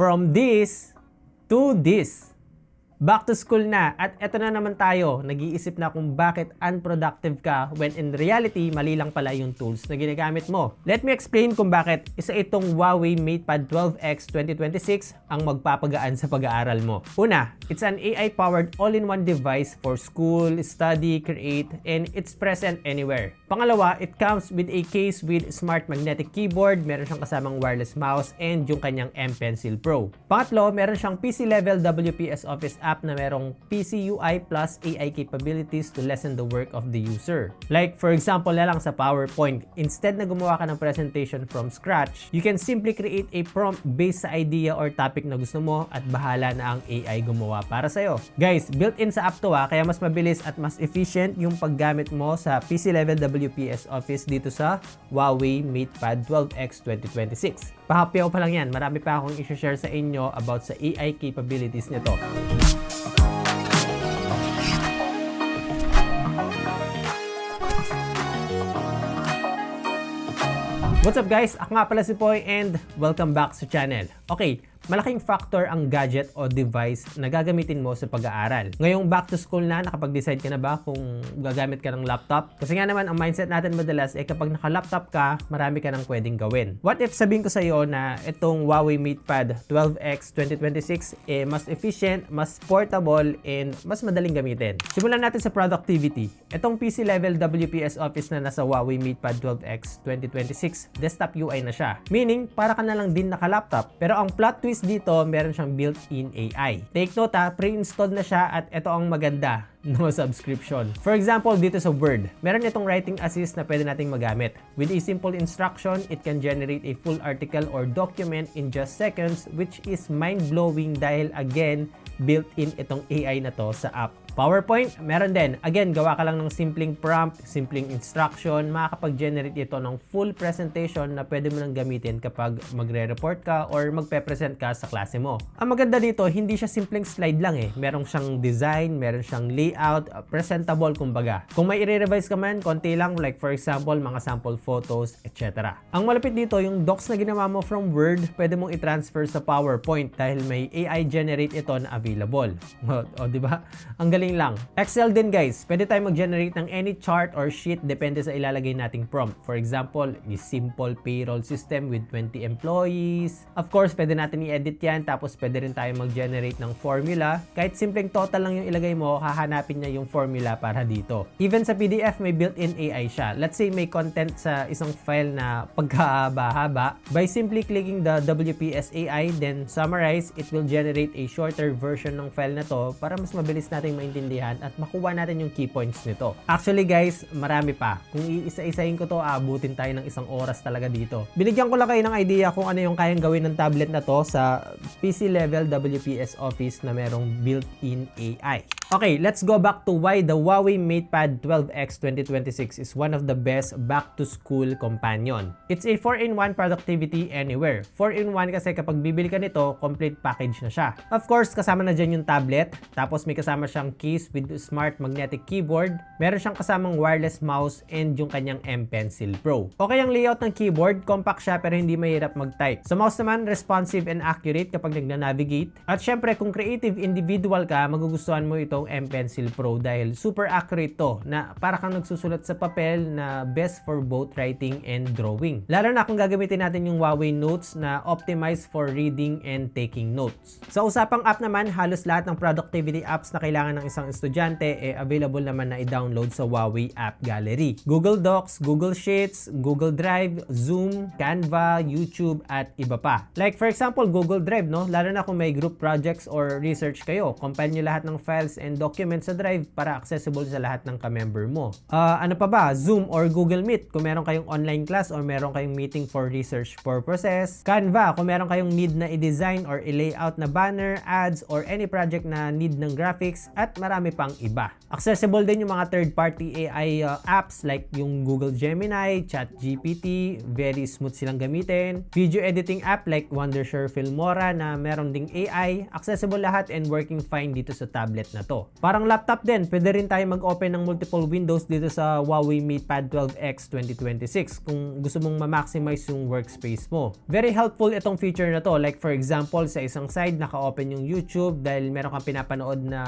From this to this. Back to school na at eto na naman tayo, nag-iisip na kung bakit unproductive ka when in reality mali lang pala yung tools na ginagamit mo. Let me explain kung bakit isa itong Huawei MatePad 12X 2026 ang magpapagaan sa pag-aaral mo. Una, it's an AI-powered all-in-one device for school, study, create, and it's present anywhere. Pangalawa, it comes with a case with smart magnetic keyboard, meron siyang kasamang wireless mouse, and yung kanyang M Pencil Pro. Pangatlo, meron siyang PC-level WPS Office app na merong PC UI plus AI capabilities to lessen the work of the user. Like for example na lang sa PowerPoint, instead na gumawa ka ng presentation from scratch, you can simply create a prompt based sa idea or topic na gusto mo at bahala na ang AI gumawa para sa'yo. Guys, built-in sa app to kaya mas mabilis at mas efficient yung paggamit mo sa PC-level WPS Office dito sa Huawei MatePad 12X 2026. Pahapyaw pa lang yan, marami pa akong i-share sa inyo about sa AI capabilities nito. What's up guys? Ako nga pala si Poy and welcome back sa channel. Okay, malaking factor ang gadget o device na gagamitin mo sa pag-aaral. Ngayong back to school na, nakapag-decide ka na ba kung gagamit ka ng laptop? Kasi nga naman, ang mindset natin madalas ay kapag naka-laptop ka, marami ka nang pwedeng gawin. What if sabihin ko sa iyo na itong Huawei MatePad 12X 2026 mas efficient, mas portable, and mas madaling gamitin? Simulan natin sa productivity. Itong PC level WPS Office na nasa Huawei MatePad 12X 2026, desktop UI na siya. Meaning, para ka na lang din naka-laptop. Pero ang plot twist dito, meron siyang built-in AI. Take note pre-installed na siya at ito ang maganda. No subscription. For example, dito sa Word, meron itong writing assist na pwede nating magamit. With a simple instruction, it can generate a full article or document in just seconds, which is mind-blowing dahil again, built-in itong AI na to sa app. PowerPoint, meron din. Again, gawa ka lang ng simpleng prompt, simpleng instruction, makakapag-generate ito ng full presentation na pwede mo nang gamitin kapag magre-report ka or magpe-present ka sa klase mo. Ang maganda dito, hindi siya simpleng slide lang Meron siyang design, meron siyang layout, presentable kumbaga. Kung may i-revise ka man, konti lang, like for example, mga sample photos, etc. Ang malapit dito, yung docs na ginawa mo from Word, pwede mong i-transfer sa PowerPoint dahil may AI generate ito na available. O, di ba? Ang galing lang. Excel din guys, pwede tayo mag-generate ng any chart or sheet depende sa ilalagay nating prompt. For example, a simple payroll system with 20 employees. Of course, pwede natin i-edit yan, tapos pwede rin tayo mag-generate ng formula. Kahit simpleng total lang yung ilagay mo, hahanapin niya yung formula para dito. Even sa PDF, may built-in AI siya. Let's say may content sa isang file na pagkahaba-haba. By simply clicking the WPS AI, then summarize, it will generate a shorter version ng file na to para mas mabilis nating maintindihan at makuha natin yung key points nito. Actually guys, marami pa. Kung iisa-isahin ko to, abutin tayo ng isang oras talaga dito. Binigyan ko lang kayo ng idea kung ano yung kayang gawin ng tablet na to sa PC level WPS Office na merong built-in AI. Okay, let's go back to why the Huawei MatePad 12X 2026 is one of the best back-to-school companion. It's a 4-in-1 productivity anywhere. 4-in-1 kasi kapag bibili ka nito, complete package na siya. Of course, kasama na dyan yung tablet, tapos may kasama siyang case with smart magnetic keyboard, meron siyang kasamang wireless mouse, and yung kanyang M Pencil Pro. Okay ang layout ng keyboard, compact siya pero hindi mahirap mag-type. Sa mouse naman, responsive and accurate kapag nagna-navigate. At syempre, kung creative individual ka, magugustuhan mo ito M Pencil Pro dahil super accurate to na para kang nagsusulat sa papel na best for both writing and drawing. Lalo na kung gagamitin natin yung Huawei Notes na optimized for reading and taking notes. Sa usapang app naman, halos lahat ng productivity apps na kailangan ng isang estudyante available naman na i-download sa Huawei App Gallery. Google Docs, Google Sheets, Google Drive, Zoom, Canva, YouTube, at iba pa. Like for example, Google Drive, no? Lalo na kung may group projects or research kayo, compile nyo lahat ng files and documents sa Drive para accessible sa lahat ng ka-member mo. Ano pa ba? Zoom or Google Meet kung meron kayong online class or meron kayong meeting for research purposes. Canva kung meron kayong need na i-design or i-layout na banner, ads, or any project na need ng graphics, at marami pang iba. Accessible din yung mga third-party AI apps like yung Google Gemini, ChatGPT, very smooth silang gamitin. Video editing app like Wondershare Filmora na meron ding AI, accessible lahat and working fine dito sa tablet na to. to. Parang laptop din, pwede rin tayo mag-open ng multiple windows dito sa Huawei MatePad 12X 2026 kung gusto mong ma-maximize yung workspace mo. Very helpful itong feature na to. Like for example, sa isang side naka-open yung YouTube dahil meron kang pinapanood na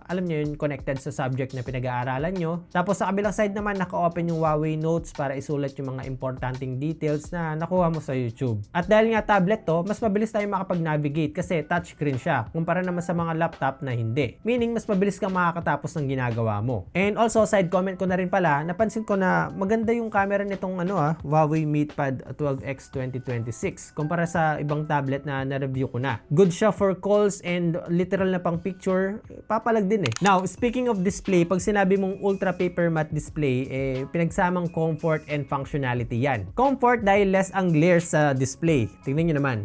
alam nyo yun, connected sa subject na pinag-aaralan nyo. Tapos sa kabilang side naman naka-open yung Huawei Notes para isulat yung mga importanting details na nakuha mo sa YouTube. At dahil nga tablet to, mas mabilis tayo makapag-navigate kasi touchscreen siya kumpara naman sa mga laptop na hindi. Meaning mas mabilis kang makakatapos ng ginagawa mo. And also side comment ko na rin pala, napansin ko na maganda yung camera nitong Huawei MatePad 12X 2026 kumpara sa ibang tablet na na-review ko na. Good siya for calls and literal na pang picture, papalag din eh. Now, speaking of display, pag sinabi mong ultra paper matte display, pinagsamang comfort and functionality yan. Comfort dahil less ang glare sa display. Tingnan nyo naman.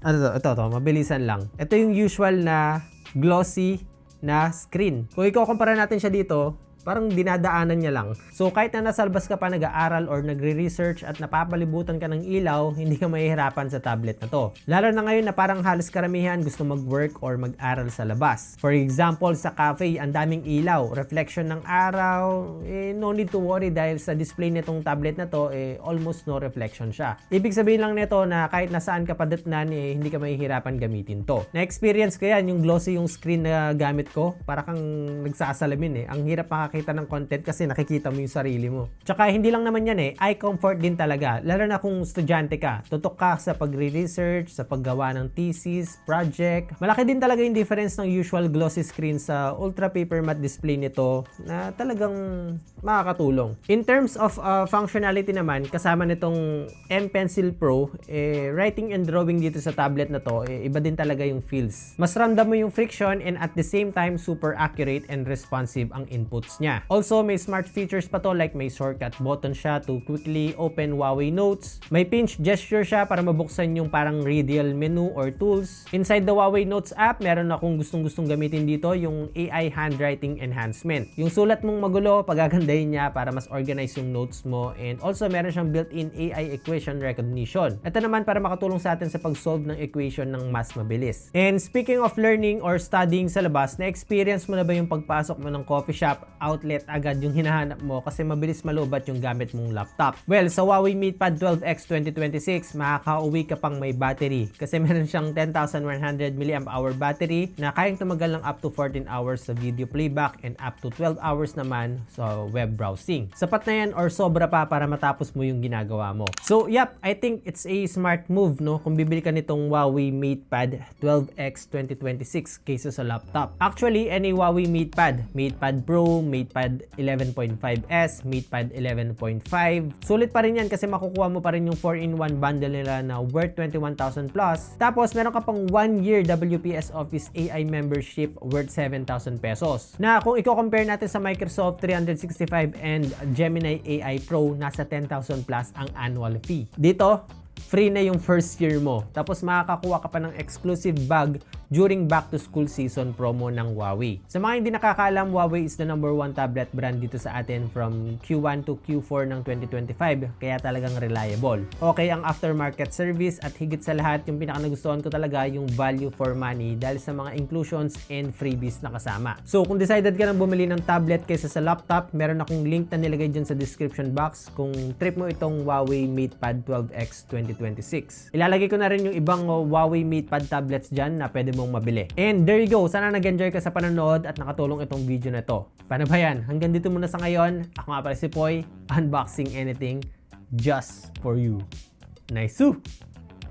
Ito, mabilisan lang. Ito yung usual na glossy na screen. Kung ikaw kumpara natin siya dito, parang dinadaanan niya lang. So kahit na nasa labas ka pa nag-aaral or nagre-research at napapalibutan ka ng ilaw, hindi ka mahihirapan sa tablet na to. Lalo na ngayon na parang halos karamihan gusto mag-work or mag-aral sa labas. For example, sa cafe, ang daming ilaw, reflection ng araw, no need to worry dahil sa display nitong tablet na to, almost no reflection siya. Ibig sabihin lang nito na kahit nasaan ka padatnan, hindi ka mahihirapan gamitin to. Na-experience ko yan, yung glossy yung screen na gamit ko, para kang nagsasalamin Ang hirap makakita ng content kasi nakikita mo yung sarili mo. Tsaka hindi lang naman yan eye comfort din talaga. Lalo na kung estudyante ka, tutok ka sa pagre-research, sa paggawa ng thesis, project. Malaki din talaga yung difference ng usual glossy screen sa ultra paper matte display nito na talagang makakatulong. In terms of functionality naman, kasama nitong M Pencil Pro, writing and drawing dito sa tablet na to, iba din talaga yung feels. Mas ramdam mo yung friction and at the same time super accurate and responsive ang inputs niya. Also, may smart features pa to like may shortcut button siya to quickly open Huawei Notes. May pinch gesture siya para mabuksan yung parang radial menu or tools. Inside the Huawei Notes app, meron akong gustong gamitin dito yung AI handwriting enhancement. Yung sulat mong magulo, pagagandahin niya para mas organize yung notes mo, and also meron siyang built-in AI equation recognition. Ito naman para makatulong sa atin sa pag-solve ng equation ng mas mabilis. And speaking of learning or studying sa labas, na-experience mo na ba yung pagpasok mo ng coffee shop, outlet agad yung hinahanap mo kasi mabilis malubat yung gamit mong laptop? Well, sa Huawei MatePad 12X 2026, makakauwi ka pang may battery kasi meron siyang 10,100 mAh battery na kayang tumagal ng up to 14 hours sa video playback and up to 12 hours naman sa web browsing. Sapat na yan or sobra pa para matapos mo yung ginagawa mo. So, yep, I think it's a smart move, no? Kung bibili ka nitong Huawei MatePad 12X 2026 kaysa sa laptop. Actually, any Huawei MatePad, MatePad Pro, MatePad 11.5S, MatePad 11.5. Sulit pa rin yan kasi makukuha mo pa rin yung 4-in-1 bundle nila na worth 21,000 plus. Tapos meron ka pang 1 year WPS Office AI membership worth 7,000 pesos. Na kung i-compare natin sa Microsoft 365 and Gemini AI Pro, nasa 10,000 plus ang annual fee. Dito, free na yung first year mo. Tapos makakakuha ka pa ng exclusive bag during back to school season promo ng Huawei. Sa mga hindi nakakaalam, Huawei is the #1 tablet brand dito sa atin from Q1 to Q4 ng 2025, kaya talagang reliable. Okay ang aftermarket service at higit sa lahat, yung pinaka-nagustuhan ko talaga yung value for money dahil sa mga inclusions and freebies na kasama. So kung decided ka nang bumili ng tablet kaysa sa laptop, meron akong link na nilagay dyan sa description box kung trip mo itong Huawei MatePad 12X 2026. Ilalagay ko na rin yung ibang Huawei MatePad tablets dyan na pwede mong mabili. And there you go. Sana nag-enjoy ka sa panonood at nakatulong itong video na to. Paano ba yan? Hanggang dito muna sa ngayon. Ako nga pala si Poy. Unboxing anything just for you. Nice!